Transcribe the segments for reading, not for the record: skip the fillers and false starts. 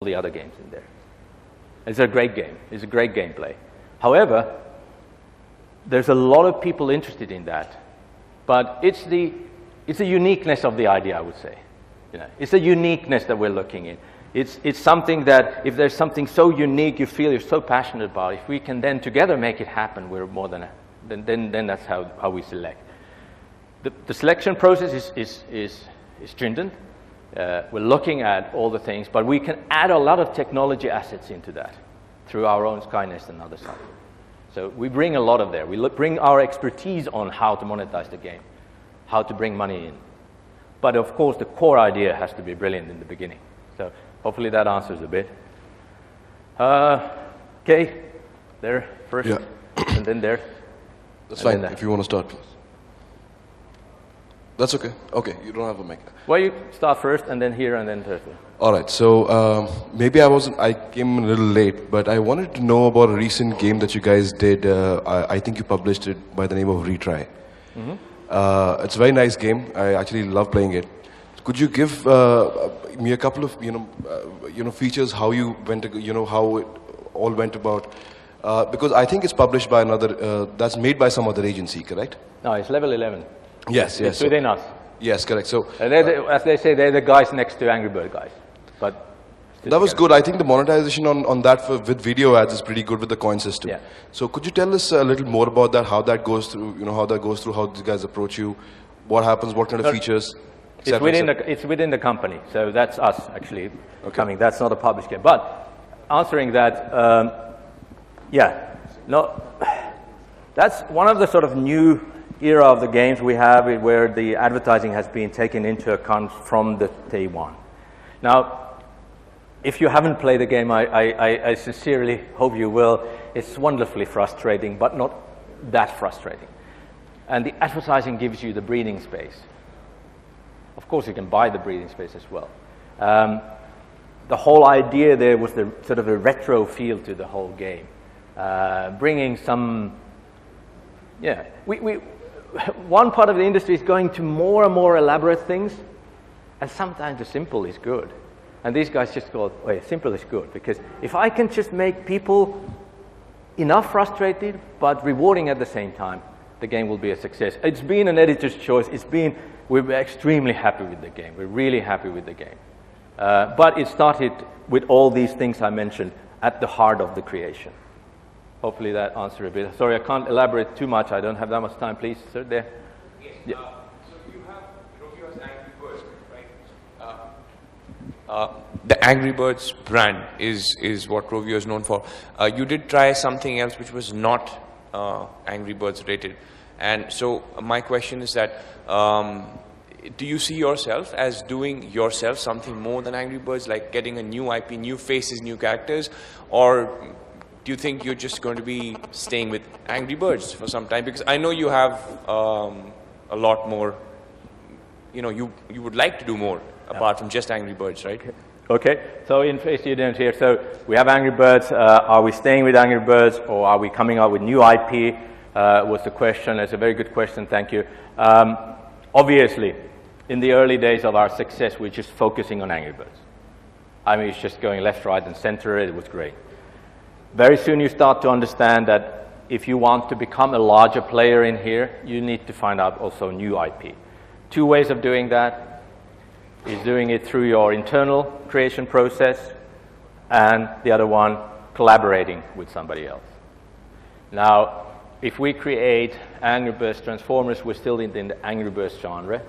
the other games in there. It's a great game. It's a great gameplay. However, there's a lot of people interested in that, but it's the uniqueness of the idea, I would say. You know, it's the uniqueness that we're looking in. It's something that, if there's something so unique you feel you're so passionate about, if we can then together make it happen, we're more than then that's how we select. The selection process is stringent. We're looking at all the things, but we can add a lot of technology assets into that through our own Skynest and other stuff. So we bring a lot of there. We bring our expertise on how to monetize the game, how to bring money in. But of course, the core idea has to be brilliant in the beginning. So hopefully that answers a bit. Okay, there first, yeah. And then there. That's fine, if you want to start, please. That's okay. Okay, you don't have a mic. Well, you start first, and then here, and then Thursday. All right, so maybe I came a little late, but I wanted to know about a recent game that you guys did. I think you published it by the name of Retry. Mm-hmm. It's a very nice game. I actually love playing it. Could you give me a couple of features, how you went, how it all went about? Because I think it's published by another, that's made by some other agency, correct? No, it's level 11. Yes, yes. It's within us. Yes, correct. So, as they say, they're the guys next to Angry Bird guys. But that was good. I think the monetization on that with video ads is pretty good with the coin system. Yeah. So could you tell us a little more about that, how that goes through, how these guys approach you, what happens, what kind of features? It's within the company, so that's us actually coming. That's not a published game. But answering that, that's one of the sort of new era of the games we have where the advertising has been taken into account from the day one. Now, if you haven't played the game, I sincerely hope you will. It's wonderfully frustrating, but not that frustrating. And the advertising gives you the breathing space. Of course, you can buy the breathing space as well. The whole idea there was the sort of a retro feel to the whole game, bringing some. One part of the industry is going to more and more elaborate things, and sometimes the simple is good. And these guys just go, simple is good, because if I can just make people enough frustrated but rewarding at the same time, the game will be a success. It's been an editor's choice. We're extremely happy with the game. We're really happy with the game. But it started with all these things I mentioned at the heart of the creation. Hopefully that answered a bit. Sorry, I can't elaborate too much. I don't have that much time. Please, sir, there. Yes. So you have Rovio's Angry Birds, right? The Angry Birds brand is what Rovio is known for. You did try something else which was not Angry Birds rated. And so my question is that, do you see yourself as doing yourself something more than Angry Birds, like getting a new IP, new faces, new characters, or do you think you're just going to be staying with Angry Birds for some time? Because I know you have a lot more, you would like to do more apart from just Angry Birds, right? Okay, so in case you didn't hear, so we have Angry Birds. Are we staying with Angry Birds, or are we coming out with new IP? Was the question. It's a very good question, thank you. Obviously, in the early days of our success, we're just focusing on Angry Birds. I mean, it's just going left, right, and center. It was great. Very soon you start to understand that if you want to become a larger player in here, you need to find out also new IP. Two ways of doing that is doing it through your internal creation process, and the other one, collaborating with somebody else. Now, if we create Angry Birds Transformers, we're still in the Angry Birds genre,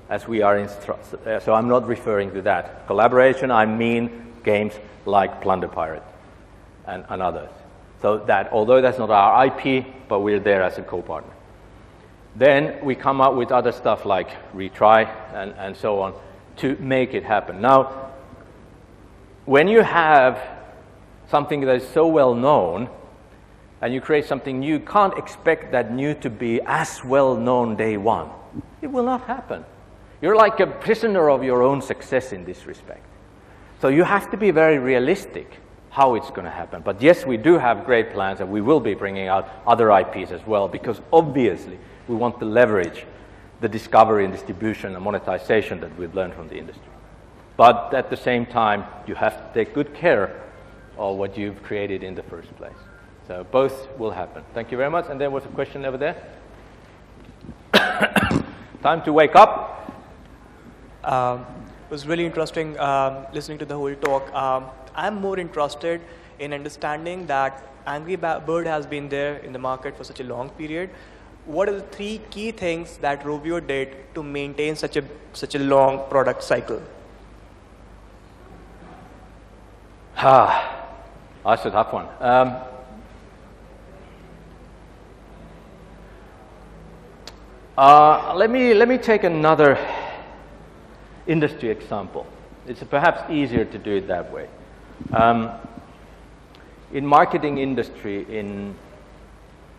as we are in, so I'm not referring to that. Collaboration, I mean games like Plunder Pirate and others. So that, although that's not our IP, but we're there as a co-partner. Then we come up with other stuff like Retry and so on to make it happen. Now, when you have something that is so well known, and you create something new, you can't expect that new to be as well known day one. It will not happen. You're like a prisoner of your own success in this respect. So you have to be very realistic how it's going to happen. But yes, we do have great plans, and we will be bringing out other IPs as well, because obviously we want to leverage the discovery and distribution and monetization that we've learned from the industry. But at the same time, you have to take good care of what you've created in the first place. So both will happen. Thank you very much. And there was a question over there. Time to wake up. It was really interesting listening to the whole talk. I'm more interested in understanding that Angry Bird has been there in the market for such a long period. What are the 3 key things that Rovio did to maintain such a long product cycle? That's a tough one. Let me take another industry example. It's perhaps easier to do it that way. In marketing industry, in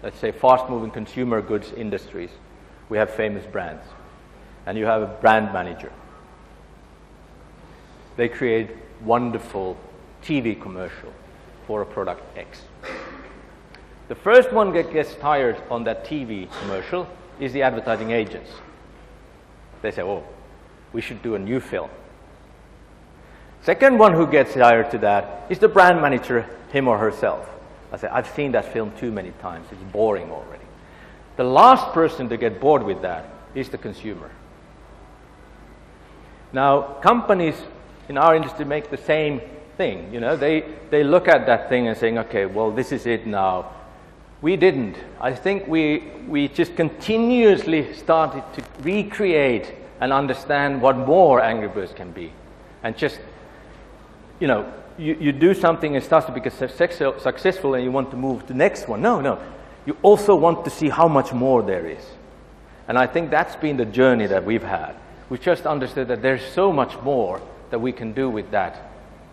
let's say fast-moving consumer goods industries, we have famous brands, and you have a brand manager. They create wonderful TV commercial for a product X. The first one that gets tired on that TV commercial is the advertising agents. They say, oh, we should do a new film. Second one who gets tired to that is the brand manager, him or herself. I say, I've seen that film too many times, it's boring already. The last person to get bored with that is the consumer. Now, companies in our industry make the same thing. You know, they look at that thing and saying, okay, well, this is it now. We didn't. I think we just continuously started to recreate and understand what more Angry Birds can be. And just, you know, you do something and it starts to become successful and you want to move to the next one. No. You also want to see how much more there is. And I think that's been the journey that we've had. We just understood that there's so much more that we can do with that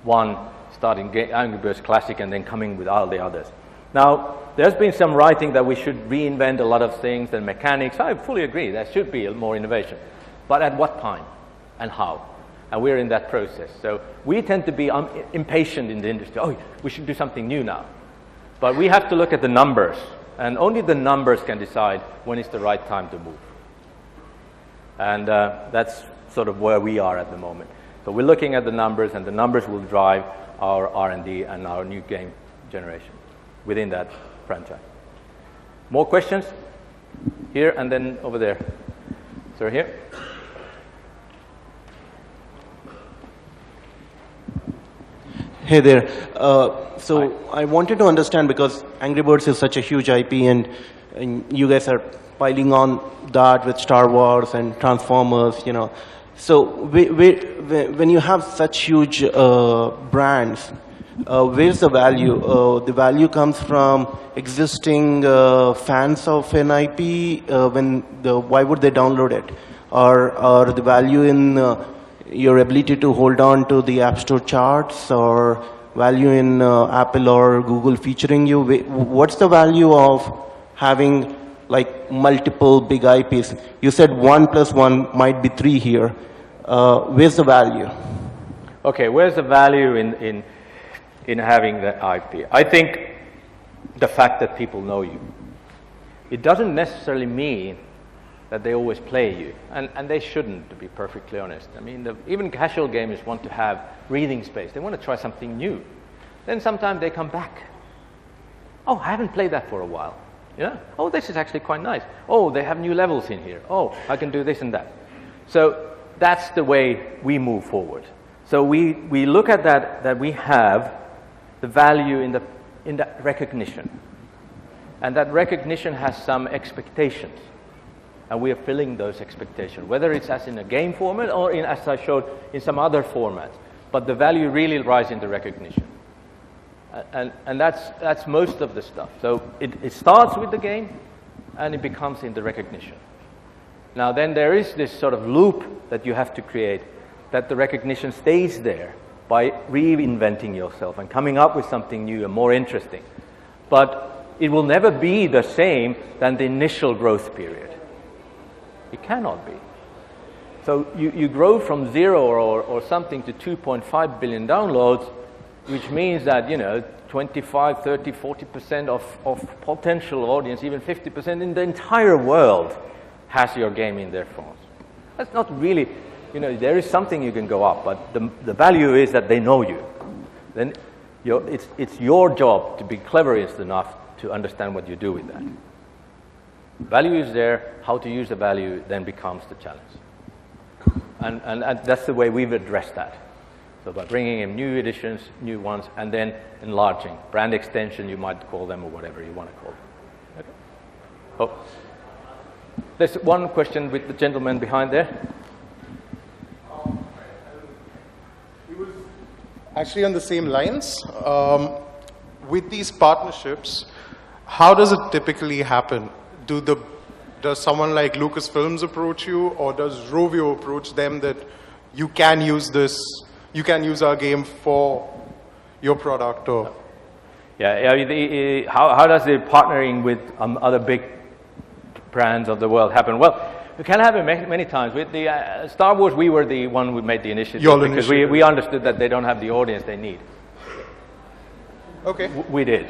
one, starting Angry Birds Classic and then coming with all the others. Now, there's been some writing that we should reinvent a lot of things and mechanics. I fully agree, there should be more innovation. But at what time and how? And we're in that process. So we tend to be impatient in the industry. Oh, we should do something new now. But we have to look at the numbers. And only the numbers can decide when it's the right time to move. And that's sort of where we are at the moment. So we're looking at the numbers, and the numbers will drive our R&D and our new game generation within that franchise. More questions? Here and then over there. Sir, here. Hey there. So I wanted to understand, because Angry Birds is such a huge IP, and you guys are piling on that with Star Wars and Transformers, you know. So when you have such huge brands, where's the value? The value comes from existing fans of an IP. Why would they download it? Or the value in your ability to hold on to the App Store charts, or value in Apple or Google featuring you? What's the value of having like multiple big IPs? You said 1 + 1 might be 3 here. Where's the value? Okay, where's the value in having the IP? I think the fact that people know you. It doesn't necessarily mean that they always play you, and they shouldn't, to be perfectly honest. I mean, even casual gamers want to have breathing space. They want to try something new. Then sometimes they come back. Oh, I haven't played that for a while. Yeah. Oh, this is actually quite nice. Oh, they have new levels in here. Oh, I can do this and that. So that's the way we move forward. So we look at that we have the value in the recognition, and that recognition has some expectations. And we are filling those expectations, whether it's as in a game format or as I showed, in some other formats. But the value really lies in the recognition. And that's most of the stuff. So it starts with the game, and it becomes in the recognition. Now then there is this sort of loop that you have to create, that the recognition stays there by reinventing yourself and coming up with something new and more interesting. But it will never be the same than the initial growth period. It cannot be. So you grow from 0 or something to 2.5 billion downloads, which means that, you know, 25, 30, 40% of potential audience, even 50% in the entire world has your game in their phones. That's not really, you know, there is something you can go up, but the value is that they know you. Then it's your job to be cleverest enough to understand what you do with that. Value is there, how to use the value then becomes the challenge. And that's the way we've addressed that. So by bringing in new editions, new ones, and then enlarging. Brand extension, you might call them, or whatever you want to call them. Okay. Oh. There's one question with the gentleman behind there. It was actually on the same lines. With these partnerships, how does it typically happen? Does someone like Lucasfilms approach you, or does Rovio approach them that you can use this, you can use our game for your product? Or yeah, how does the partnering with other big brands of the world happen? Well, it can happen many times. With the Star Wars, we were the one who made the initiative because we understood that they don't have the audience they need. Okay. We did.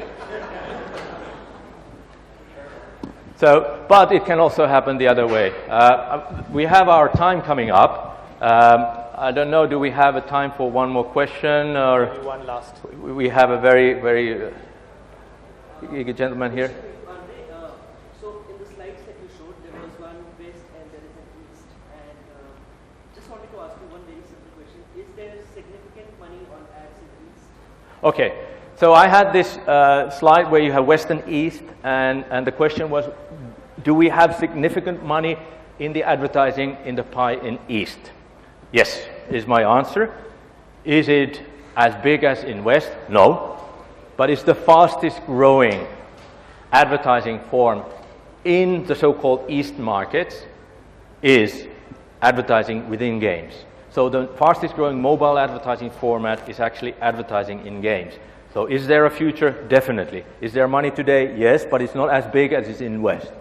So, but it can also happen the other way. We have our time coming up. I don't know, do we have a time for one more question? Or one last. We have a very, very eager gentleman here. So in the slides that you showed, there was one west and there is an east. And just wanted to ask you one very simple question. Is there significant money on ads in the east? Okay. So I had this slide where you have west and east, and the question was, do we have significant money in the advertising in the pie in east? Yes, is my answer. Is it as big as in west? No. But it's the fastest growing advertising form in the so-called east markets is advertising within games. So the fastest growing mobile advertising format is actually advertising in games. So is there a future? Definitely. Is there money today? Yes, but it's not as big as it's in West.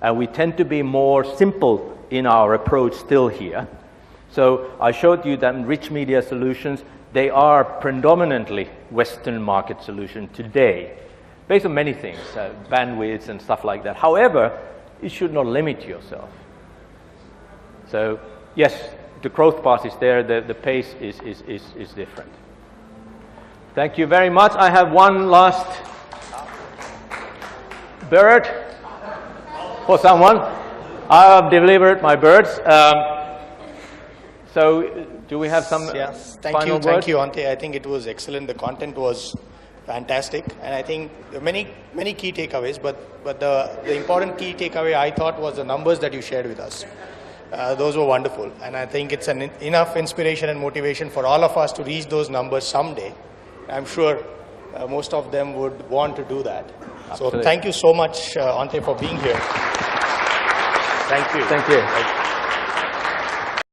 And we tend to be more simple in our approach still here. So I showed you that rich media solutions, they are predominantly Western market solution today, based on many things, bandwidths and stuff like that. However, it should not limit yourself. So yes, the growth path is there, the pace is different. Thank you very much. I have one last bird for someone. I have delivered my birds. So do we have some final words? Thank you, Antti. I think it was excellent. The content was fantastic. And I think there are many key takeaways, but the important key takeaway I thought was the numbers that you shared with us. Those were wonderful. And I think it's enough inspiration and motivation for all of us to reach those numbers someday. I'm sure most of them would want to do that. Absolutely. So thank you so much, Antti, for being here. Thank you. Thank you.